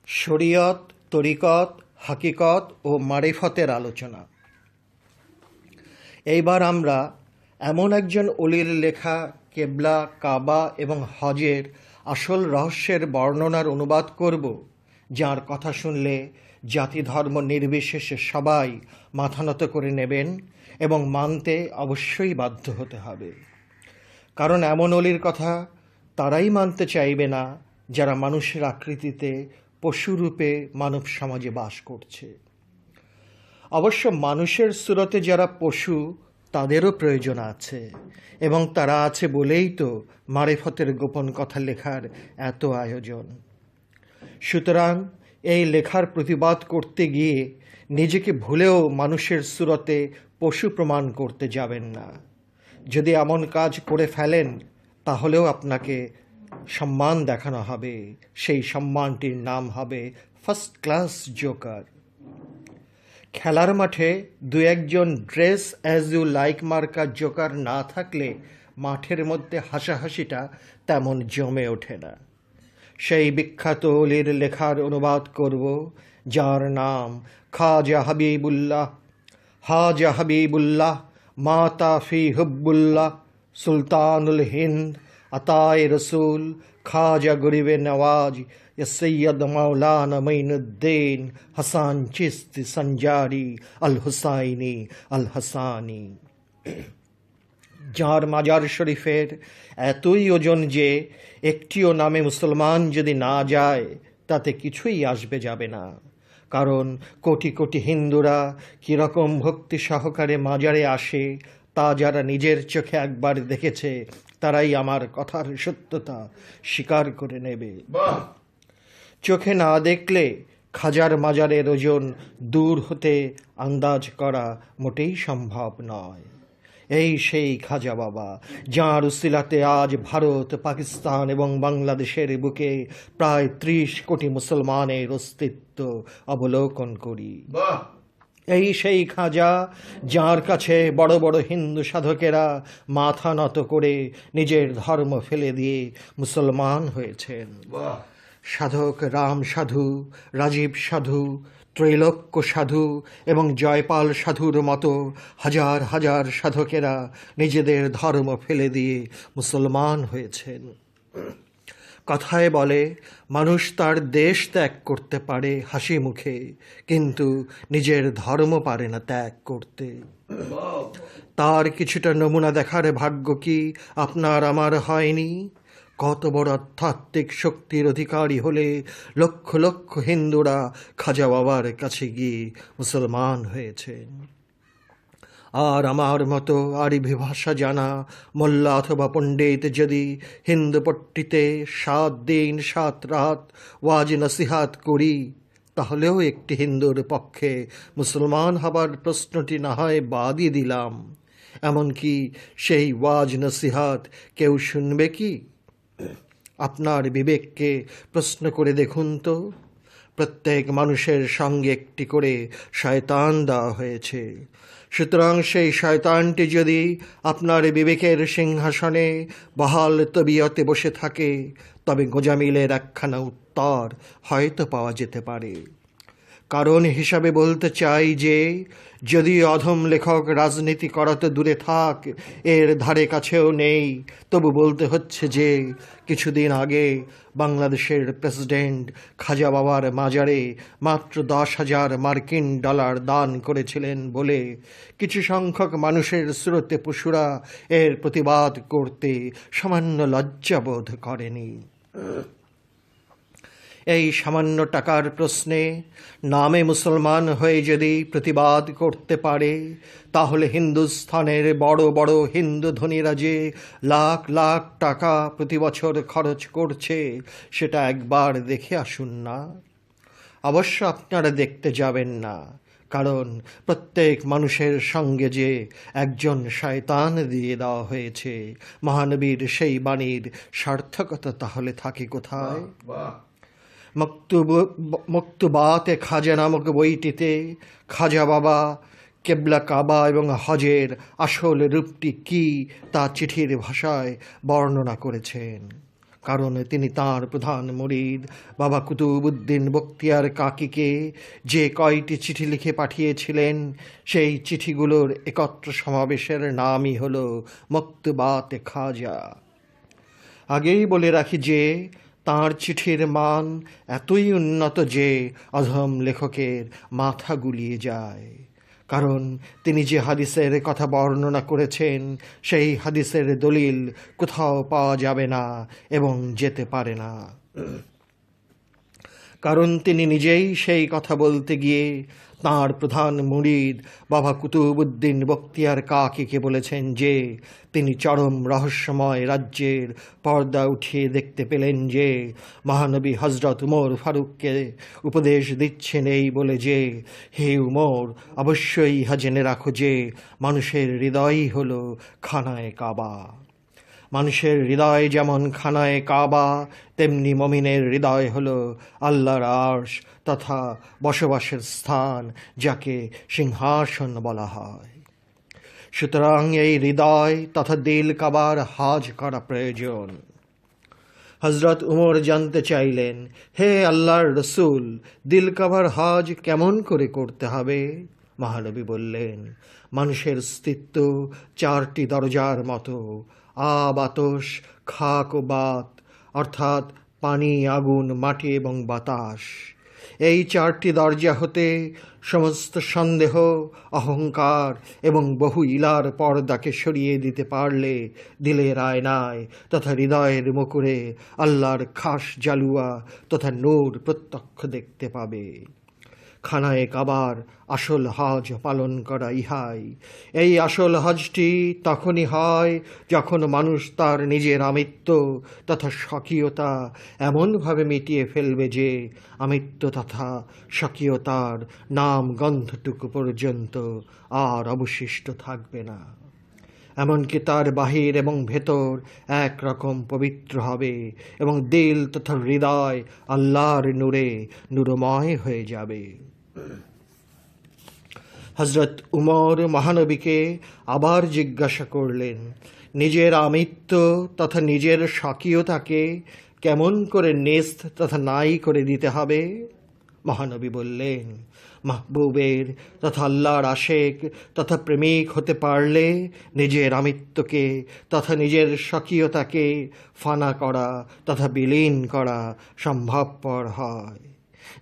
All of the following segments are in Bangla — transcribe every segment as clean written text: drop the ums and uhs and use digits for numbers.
শরিয়ত, তরিকত, হাকিকত ও মারিফতের আলোচনা। এইবার আমরা এমন একজন অলির লেখা কেবলা, কাবা এবং হজের আসল রহস্যের বর্ণনার অনুবাদ করব, যার কথা শুনলে জাতি ধর্ম নির্বিশেষে সবাই মাথা নত করে নেবেন এবং মানতে অবশ্যই বাধ্য হতে হবে। কারণ এমন অলির কথা তারাই মানতে চাইবে না যারা মানুষের আকৃতিতে পশুরূপে মানব সমাজে বাস করছে। অবশ্য মানুষের সুরতে যারা পশু তাদেরও প্রয়োজন আছে, এবং তারা আছে বলেই তো মারিফতের গোপন কথা লেখার এত আয়োজন। সুতরাং এই লেখার প্রতিবাদ করতে গিয়ে নিজেকে ভুলেও মানুষের সুরতে পশু প্রমাণ করতে যাবেন না। যদি এমন কাজ করে ফেলেন তাহলেও আপনাকে সম্মান দেখানো হবে। সেই সম্মানটির নাম হবে ফার্স্ট ক্লাস জোকার। খেলার মাঠে দু একজন ড্রেস অ্যাজ ইউ লাইক মার্কা জোকার না থাকলে মাঠের মধ্যে হাসাহাসিটা তেমন জমে ওঠে না। সেই বিখ্যাত অলির লেখার অনুবাদ করব, যার নাম খাজা হাবিবুল্লাহ। হাজা হাবিবুল্লাহ মাতা ফি হুব্বুল্লাহ সুলতানুল হিন্দ আতায়ে রসুল খাজা গরিবে নওয়াজ সৈয়দ মাওলানা মঈনুদ্দিন হাসান চিশতি সঞ্জারি আল হুসাইনি আল হাসানি, যার মাজার শরীফের এতই ওজন যে একটিও নামে মুসলমান যদি না যায় তাতে কিছুই আসবে যাবে না। কারণ কোটি কোটি হিন্দুরা কীরকম ভক্তি সহকারে মাজারে আসে তা যারা নিজের চোখে একবার দেখেছে তারাই আমার কথার সত্যতা স্বীকার করে নেবে। চোখে না দেখলে খাজার মাজারের ওজন দূর হতে আন্দাজ করা মোটেই সম্ভব নয়। এই সেই খাজা বাবা, যাঁর উসিলাতে আজ ভারত, পাকিস্তান এবং বাংলাদেশের বুকে প্রায় 30 কোটি মুসলমানের অস্তিত্ব অবলোকন করি। এই সেই খাজা, যাঁর কাছে বড় বড় হিন্দু সাধকেরা মাথা নত করে নিজের ধর্ম ফেলে দিয়ে মুসলমান হয়েছেন। সাধক রাম সাধু, রাজীব সাধু, ত্রৈলোক্য সাধু এবং জয়পাল সাধুর মতো হাজার হাজার সাধকেরা নিজেদের ধর্ম ফেলে দিয়ে মুসলমান হয়েছেন। কথায় বলে, মানুষ তার দেশ ত্যাগ করতে পারে হাসি মুখে, কিন্তু নিজের ধর্ম পারে না ত্যাগ করতে। তার কিছুটা নমুনা দেখার ভাগ্য কি আপনার আমার হয়নি? কত বড় আধ্যাত্মিক শক্তির অধিকারী হলে লক্ষ লক্ষ হিন্দুরা খাজা বাবার কাছে গিয়ে মুসলমান হয়েছেন। আর আমার মতো আরবি ভাষা জানা মোল্লা অথবা পণ্ডিত যদি হিন্দু পট্টিতে 7 দিন 7 রাত ওয়াজ নসিহাত করি, তাহলেও একটি হিন্দুর পক্ষে মুসলমান হবার প্রশ্নটি না হয় বাদই দিলাম, এমনকি সেই ওয়াজ নসিহাত কেউ শুনবে কি? আপনার বিবেককে প্রশ্ন করে দেখুন তো। প্রত্যেক মানুষের সঙ্গে একটি করে শয়তান দেওয়া হয়েছে। সুতরাং সেই শয়তানটি যদি আপনার বিবেকের সিংহাসনে বহাল তবিয়তে বসে থাকে, তবে গোজামিলের একখানা উত্তর হয়তো পাওয়া যেতে পারে। কারণ হিসাবে বলতে চাই যে, যদি অধম লেখক রাজনীতি করা তো দূরে থাক, এর ধারে কাছেও নেই, তবু বলতে হচ্ছে যে কিছুদিন আগে বাংলাদেশের প্রেসিডেন্ট খাজা বাবার মাজারে মাত্র 10,000 মার্কিন ডলার দান করেছিলেন বলে কিছু সংখ্যক মানুষের স্রোতে পশুরা এর প্রতিবাদ করতে সামান্য লজ্জাবোধ করেনি। এই সামান্য টাকার প্রশ্নে নামে মুসলমান হয়ে যদি প্রতিবাদ করতে পারে, তাহলে হিন্দুস্থানের বড় বড় হিন্দু ধনীরা যে লাখ লাখ টাকা প্রতি বছর খরচ করছে সেটা একবার দেখে আসুন না। অবশ্য আপনারা দেখতে যাবেন না, কারণ প্রত্যেক মানুষের সঙ্গে যে একজন শয়তান দিয়ে দেওয়া হয়েছে, মহানবীর সেই বাণীর সার্থকতা তাহলে থাকে কোথায়? মকতুবাতে খাজা নামক বইটিতে খাজা বাবা কেবলা, কাবা এবং হজের আসল রূপটি কী তা চিঠির ভাষায় বর্ণনা করেছেন। কারণ তিনি তাঁর প্রধান মুরিদ বাবা কুতুবউদ্দিন বখতিয়ার কাকীকে যে কয়টি চিঠি লিখে পাঠিয়েছিলেন, সেই চিঠিগুলোর একত্র সমাবেশের নামই হল মকতুবাত-এ খাজা। আগেই বলে রাখি যে তাঁর চিঠির মান এতই উন্নত যে অধম লেখকের মাথা গুলিয়ে যায়। কারণ তিনি যে হাদিসের কথা বর্ণনা করেছেন, সেই হাদিসের দলিল কোথাও পাওয়া যাবে না এবং যেতে পারে না। কারণ তিনি নিজেই সেই কথা বলতে গিয়ে তাঁর প্রধান মুরিদ বাবা কুতুবউদ্দিন বখতিয়ার কাকীকে বলেছেন যে তিনি চরম রহস্যময় রাজ্যের পর্দা উঠিয়ে দেখতে পেলেন যে মহানবী হজরত উমর ফারুককে উপদেশ দিচ্ছেন এই বলে যে, হে উমর, অবশ্যই ইহা জেনে রাখো যে মানুষের হৃদয়ই হল খানায়ে কাবা। মানুষের হৃদয় যেমন খানায়ে কাবা, তেমনি মমিনের হৃদয় হল আল্লাহর আরশ তথা বসবাসের স্থান, যাকে সিংহাসন বলা হয়। সুতরাং এই হৃদয় তথা দিল কাবার হজ করা প্রয়োজন। হজরত উমর জানতে চাইলেন, হে আল্লাহর রসুল, দিল কাবার হজ কেমন করে করতে হবে? মহানবী বললেন, মানুষের অস্তিত্ব চারটি দরজার মতো, আব, আতশ, খাক ও বাত, অর্থাৎ পানি, আগুন, মাটি এবং বাতাস। এই চারটি দরজা হতে সমস্ত সন্দেহ, অহংকার এবং বহু ইলার পর্দাকে সরিয়ে দিতে পারলে দিলের আয়নায় তথা হৃদয়ের মুকুরে আল্লাহর খাস জালুয়া তথা নূর প্রত্যক্ষ দেখতে পাবে। খানায়ে কাবার আসল হজ পালন করা ইহাই। এই আসল হজটি তখনই হয় যখন মানুষ তার নিজের আমিত্ব তথা স্বকীয়তা এমনভাবে মিটিয়ে ফেলবে যে আমিত্ব তথা স্বকীয়তার নাম গন্ধটুকু পর্যন্ত আর অবশিষ্ট থাকবে না। এমনকি তার বাহির এবং ভেতর একরকম পবিত্র হবে এবং দিল তথা হৃদয় আল্লাহর নূরে নূরময় হয়ে যাবে। হজরত উমর মহানবীকে আবার জিজ্ঞাসা করলেন, নিজের আমিত্ব তথা নিজের স্বকীয়তাকে কেমন করে নেস্ত তথা নাই করে দিতে হবে? মহানবী বললেন, মাহবুবের তথা আল্লাহর আশেক তথা প্রেমিক হতে পারলে নিজের আমিত্বকে তথা নিজের স্বকীয়তাকে ফানা করা তথা বিলীন করা সম্ভবপর হয়।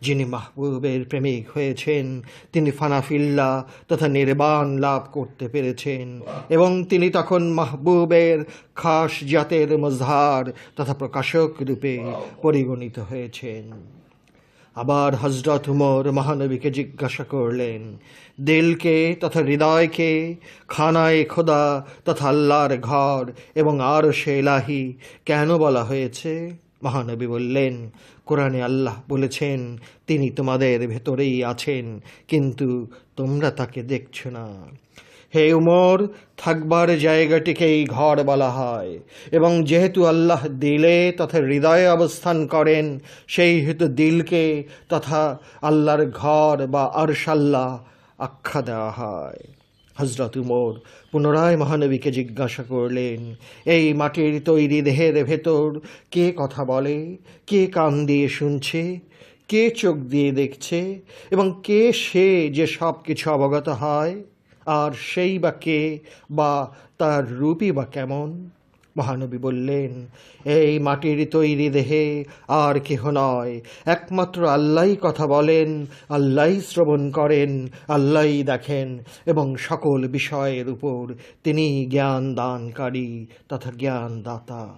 যিনি মাহবুবের প্রেমিক হয়েছেন তিনি ফানাফিল্লা তথা নির্বাণ লাভ করতে পেরেছেন এবং তিনি তখন মাহবুবের খাস জাতের মজহার তথা প্রকাশক রূপে পরিগণিত হয়েছেন। আবার হজরত উমর মহানবীকে জিজ্ঞাসা করলেন, দিলকে তথা হৃদয়কে খানায়ে খোদা তথা আল্লাহর ঘর এবং আরশে ইলাহি কেন বলা হয়েছে? মহানবী বললেন, কোরআনে আল্লাহ বলেছেন, তিনি তোমাদের ভেতরেই আছেন, কিন্তু তোমরা তাকে দেখছো না। হে উমর, থাকবার জায়গাটিকেই ঘর বলা হয় এবং যেহেতু আল্লাহ দিলে তথা হৃদয়ে অবস্থান করেন, সেই হেতু দিলকে তথা আল্লাহর ঘর বা আরশাল্লাহ আখ্যা দেওয়া হয়। হজরত উমর পুনরায় মহানবীকে জিজ্ঞাসা করলেন, এই মাটির তৈরি দেহের ভেতর কে কথা বলে, কে কান দিয়ে শুনছে, কে চোখ দিয়ে দেখছে এবং কে সে যে সব কিছু অবগত হয়? আর সেই বা কে বা তার রূপই বা কেমন? মহানবী বললেন, এই মাটির তৈরি দেহে আর কেহ নয়, একমাত্র আল্লাহই কথা বলেন, আল্লাহই শ্রবণ করেন, আল্লাহই দেখেন এবং সকল বিষয়ের উপর তিনি জ্ঞান দানকারী তথা জ্ঞানদাতা।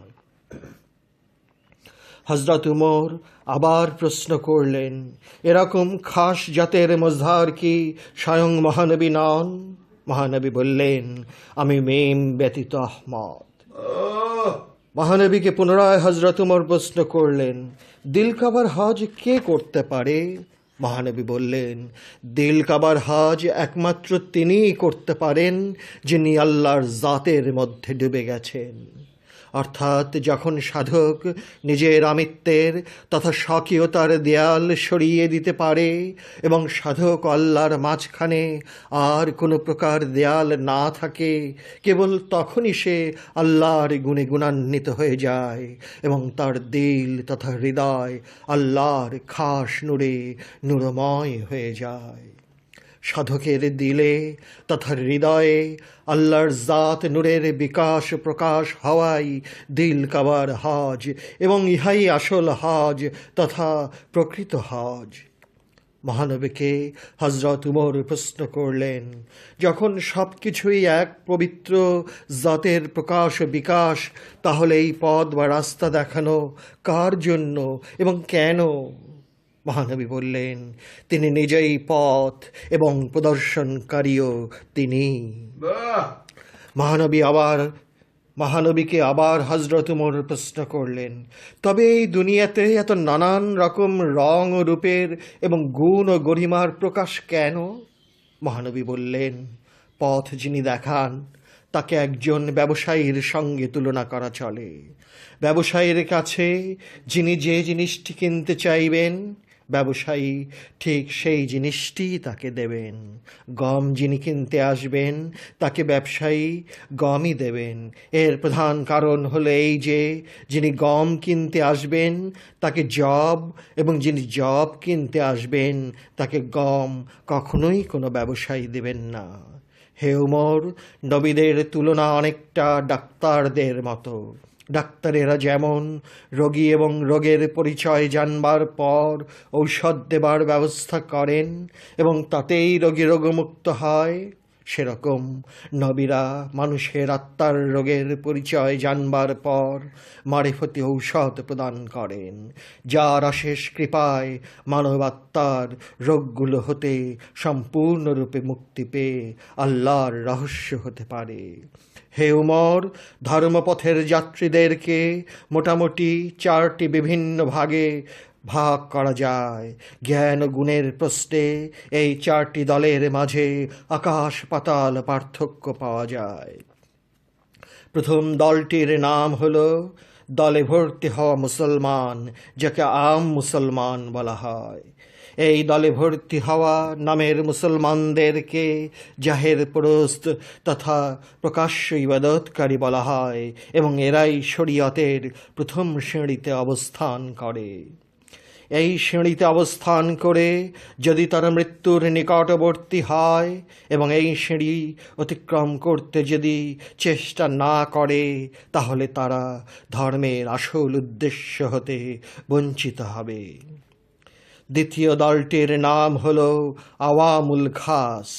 হজরত উমর আবার প্রশ্ন করলেন, এরকম খাস জাতের মজহার কি স্বয়ং মহানবী নন? মহানবী বললেন, আমি মেম ব্যতীত আহমদ। মহানবীকে পুনরায় হজরত উমর প্রশ্ন করলেন, দিল কাবার হজ কে করতে পারে? মহানবী বললেন, দিল কাবার হজ একমাত্র তিনিই করতে পারেন যিনি আল্লাহর জাতের মধ্যে ডুবে গেছেন। অর্থাৎ যখন সাধক নিজের আমিত্বের তথা স্বকীয়তার দেয়াল সরিয়ে দিতে পারে এবং সাধক আল্লাহর মাঝখানে আর কোনো প্রকার দেয়াল না থাকে, কেবল তখনই সে আল্লাহর গুণে গুণান্বিত হয়ে যায় এবং তার দিল তথা হৃদয় আল্লাহর খাস নূরে নূরময় হয়ে যায়। সাধকের দিলে তথা হৃদয়ে আল্লাহর জাত নূরের বিকাশ প্রকাশ হওয়াই দিল কাবার হজ এবং ইহাই আসল হজ তথা প্রকৃত হজ। মহানবীকে হযরত উমর প্রশ্ন করলেন, যখন সব কিছুই এক পবিত্র জাতের প্রকাশ বিকাশ, তাহলে এই পথ বা রাস্তা দেখানো কার জন্য এবং কেন? মহানবী বললেন, তিনি নিজেই পথ এবং প্রদর্শনকারীও তিনি। মহানবীকে আবার হযরত উমর প্রশ্ন করলেন, তবে এই দুনিয়াতে এত নানান রকম রং ও রূপের এবং গুণ ও গরিমার প্রকাশ কেন? মহানবী বললেন, পথ যিনি দেখান তাকে একজন ব্যবসায়ীর সঙ্গে তুলনা করা চলে। ব্যবসায়ীর কাছে যিনি যে জিনিসটি কিনতে চাইবেন, ব্যবসায়ী ঠিক সেই জিনিসটি তাকে দেবেন। গম যিনি কিনতে আসবেন তাকে ব্যবসায়ী গমই দেবেন। এর প্রধান কারণ হলো এই যে, যিনি গম কিনতে আসবেন তাকে জব এবং যিনি জব কিনতে আসবেন তাকে গম কখনোই কোনো ব্যবসায়ী দেবেন না। হে উমর, নবীদের তুলনা অনেকটা ডাক্তারদের মতো। ডাক্তারেরা যেমন রোগী এবং রোগের পরিচয় জানবার পর ঔষধ দেবার ব্যবস্থা করেন এবং তাতেই রোগী রোগমুক্ত হয়, সেরকম নবীরা মানুষের আত্মার রোগের পরিচয় জানবার পর মারিফতি ঔষধ প্রদান করেন, যার অশেষ কৃপায় মানব আত্মার রোগগুলো হতে সম্পূর্ণরূপে মুক্তি পেয়ে আল্লাহর রহস্য হতে পারে। হে উমর, ধর্মপথের যাত্রীদেরকে মোটামুটি 4টি বিভিন্ন ভাগে ভাগ করা যায়। জ্ঞান ও গুণের প্রশ্নে এই 4টি দলের মাঝে আকাশ পাতাল পার্থক্য পাওয়া যায়। প্রথম দলটির নাম হলো দলে ভর্তি হওয়া মুসলমান, যাকে আম মুসলমান বলা হয়। এই দলে ভর্তি হওয়া নামের মুসলমানদেরকে জাহের পরস্ত তথা প্রকাশ্য ইবাদতকারী বলা হয় এবং এরাই শরীয়তের প্রথম শ্রেণীতে অবস্থান করে। এই শ্রেণীতে অবস্থান করে যদি তারা মৃত্যুর নিকটবর্তী হয় এবং এই সিঁড়ি অতিক্রম করতে যদি চেষ্টা না করে, তাহলে তারা ধর্মের আসল উদ্দেশ্য হতে বঞ্চিত হবে। দ্বিতীয় দলটির নাম হল আওয়ামুল খাস।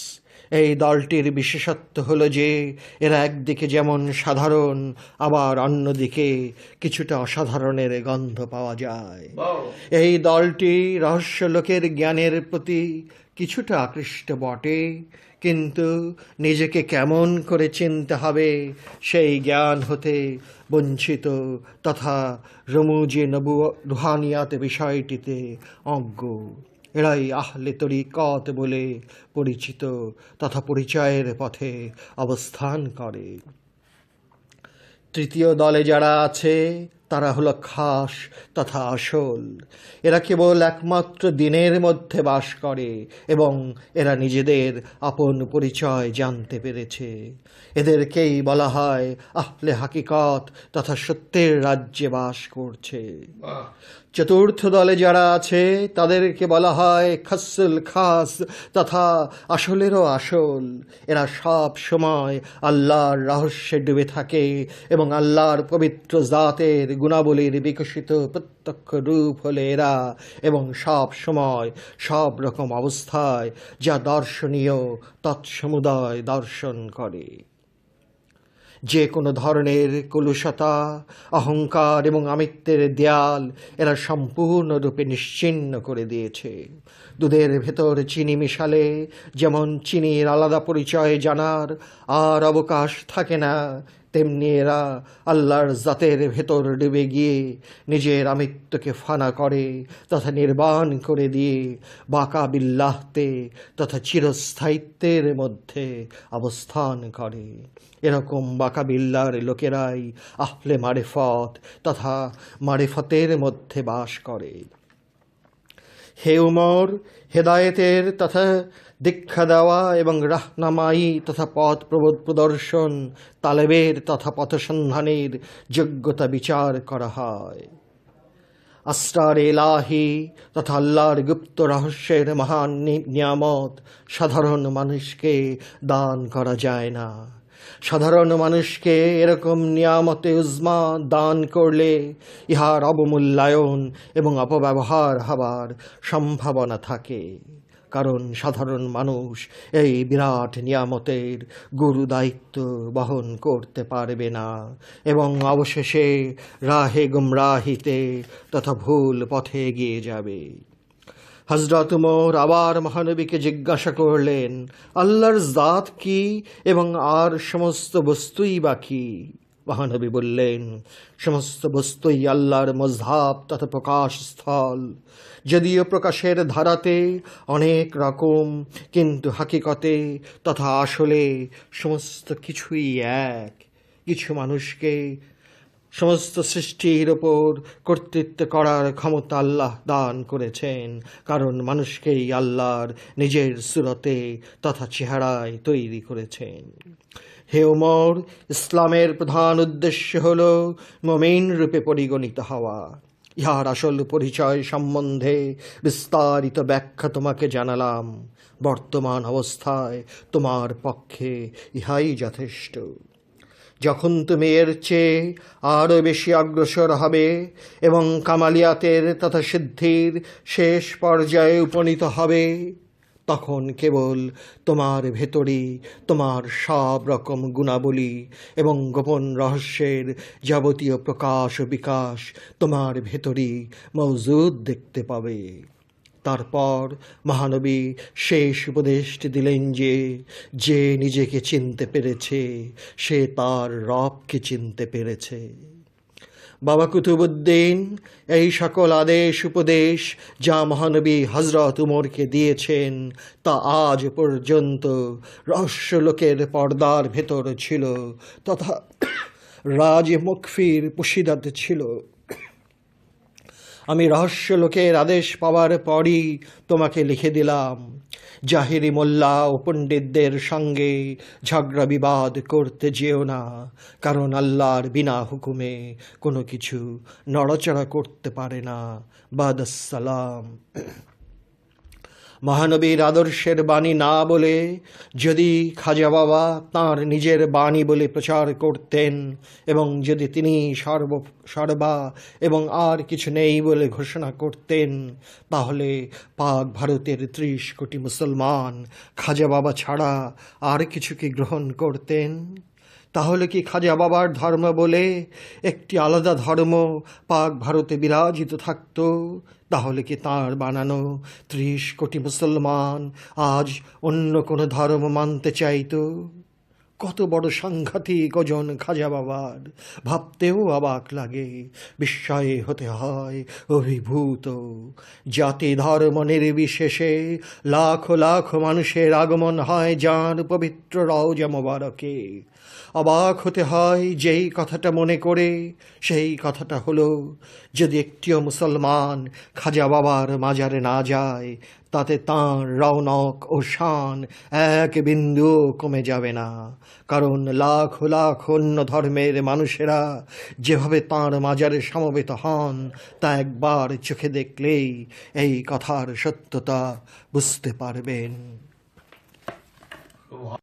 এই দলটির বিশেষত্ব হলো যে এরা একদিকে যেমন সাধারণ, আবার অন্যদিকে কিছুটা অসাধারণের গন্ধ পাওয়া যায়। এই দলটি রহস্য লোকের জ্ঞানের প্রতি কিছুটা আকৃষ্ট বটে, কিন্তু নিজেকে কেমন করে চিনতে হবে সেই জ্ঞান হতে বঞ্চিত তথা রমুজে রুহানিয়াত বিষয়টিতে অজ্ঞ। এরাই আহলে তরিকত বলে পরিচিত তথা পরিচয়ের পথে অবস্থান করে। তৃতীয় দলে যারা আছে তারা হলো খাস তথা আসল। এরা কেবল একমাত্র দিনের মধ্যে বাস করে এবং এরা নিজেদের আপন পরিচয় জানতে পেরেছে। এদেরকেই বলা হয় আহলে হাকিকত তথা সত্যের রাজ্যে বাস করছে। চতুর্থ দলে যারা আছে তাদেরকে বলা হয় খাসুল খাস তথা আসলেরও আসল। এরা সব সময় আল্লাহর রহস্যে ডুবে থাকে এবং আল্লাহর পবিত্র জাতের গুণাবলীর বিকশিত প্রত্যক্ষ রূপ হলে এরা, এবং সব সময় সব রকম অবস্থায় যা দর্শনীয় তৎসমুদয় দর্শন করে। যে কোনো ধরনের কলুষতা, অহংকার এবং আমিত্বের দেয়াল এরা সম্পূর্ণরূপে নিশ্চিহ্ন করে দিয়েছে। দুধের ভেতর চিনি মিশালে যেমন চিনির আলাদা পরিচয় জানার আর অবকাশ থাকে না, তেমনি এরা আল্লাহর জাতের ভেতর ডুবে গিয়ে নিজের আমিত্বকে ফানা করে তথা নির্বাণ করে দিয়ে বাকা বিল্লাহতে তথা চিরস্থায়িত্বের মধ্যে অবস্থান করে। এরকম বাকা বিল্লার লোকেরাই আহলে মারেফত তথা মারেফতের মধ্যে বাস করে। হে উমর, হেদায়েতের তথা দীক্ষা দেওয়া এবং রাহনামাই তথা পথ প্রদর্শন তালেবের তথা পথসন্ধানের যোগ্যতা বিচার করা হয়। আসরার এলাহি তথা আল্লাহর গুপ্ত রহস্যের মহান নিয়ামত সাধারণ মানুষকে দান করা যায় না। সাধারণ মানুষকে এরকম নিয়ামতে উজমা দান করলে ইহার অবমূল্যায়ন এবং অপব্যবহার হবার সম্ভাবনা থাকে, কারণ সাধারণ মানুষ এই বিরাট নিয়ামতের গুরু দায়িত্ব বহন করতে পারবে না এবং অবশেষে রাহে গুমরাহিতে তথা ভুল পথে এগিয়ে যাবে। হযরত উমর আবার মহানবীকে জিজ্ঞাসা করলেন, আল্লাহর জাত কি এবং আর সমস্ত বস্তুই বা কি? মহানবী বললেন, সমস্ত বস্তুই আল্লাহর মজহাব তথা প্রকাশ স্থল। যদিও প্রকাশের ধারাতে অনেক রকম, কিন্তু হাকিকতে তথা আসলে সমস্ত কিছুই এক। কিছু মানুষকে সমস্ত সৃষ্টির ওপর কর্তৃত্ব করার ক্ষমতা আল্লাহ দান করেছেন, কারণ মানুষকেই আল্লাহর নিজের সুরতে তথা চেহারায় তৈরি করেছেন। হে ওমর, ইসলামের প্রধান উদ্দেশ্য হল মুমিন রূপে পরিগণিত হওয়া। ইহার আসল পরিচয় সম্বন্ধে বিস্তারিত ব্যাখ্যা তোমাকে জানালাম। বর্তমান অবস্থায় তোমার পক্ষে ইহাই যথেষ্ট। যখন তুমি এর চেয়ে আরও বেশি অগ্রসর হবে এবং কামালিয়াতের তথা সিদ্ধির শেষ পর্যায়ে উপনীত হবে, তখন কেবল তোমার ভেতরই তোমার সব রকম গুণাবলী এবং গোপন রহস্যের যাবতীয় প্রকাশ ও বিকাশ তোমার ভেতরই মওজুদ দেখতে পাবে। তারপর মহানবী শেষ উপদেশটি দিলেন যে যে নিজেকে চিনতে পেরেছে সে তার রবকে চিনতে পেরেছে। বাবা কুতুবউদ্দিন এই সকল আদেশ উপদেশ যা মহানবী হযরত উমরকে দিয়েছেন তা আজ পর্যন্ত রহস্যলোকের পর্দার ভেতর ছিল তথা রাজ মুখফির পুশিদাতে ছিল। আমি রহস্যলোকের আদেশ পাওয়ার পরই তোমাকে লিখে দিলাম, জাহিরি মোল্লা ও পণ্ডিতদের সঙ্গে ঝগড়া বিবাদ করতে যেও না, কারণ আল্লাহর বিনা হুকুমে কোনো কিছু নড়াচড়া করতে পারে না। বাদাসসালাম। মহানবীর আদর্শের বাণী না বলে যদি খাজা বাবা তাঁর নিজের বাণী বলে প্রচার করতেন এবং যদি তিনি সর্বা এবং আর কিছু নেই বলে ঘোষণা করতেন, তাহলে পাক ভারতের 30 কোটি মুসলমান খাজা বাবা ছাড়া আর কিছুকে গ্রহণ করতেন? তাহলে কি খাজা বাবার ধর্ম বলে একটি আলাদা ধর্ম পাক ভারতে বিরাজিত থাকত? তাহলে কি তাঁর বানানো 30 কোটি মুসলমান আজ অন্য কোনো ধর্ম মানতে চাইত? কত বড় সাংঘাতিক ওজন খাজা বাবার, ভাবতেও অবাক লাগে, বিস্ময়ে হতে হয় অভিভূত। জাতি ধর্ম নির্বিশেষে লাখো লাখো মানুষের আগমন হয় যার পবিত্র রওজা মোবারকে। অবাক হতে হয় যেই কথাটা মনে করে, সেই কথাটা হলো, যদি একটিও মুসলমান খাজা বাবার মাজারে না যায় তাতে তাঁর রৌনক ও শান এক বিন্দুও কমে যাবে না, কারণ লাখ লাখ অন্য ধর্মের মানুষেরা যেভাবে তাঁর মাজারে সমবেত হন তা একবার চোখে দেখলেই এই কথার সত্যতা বুঝতে পারবেন।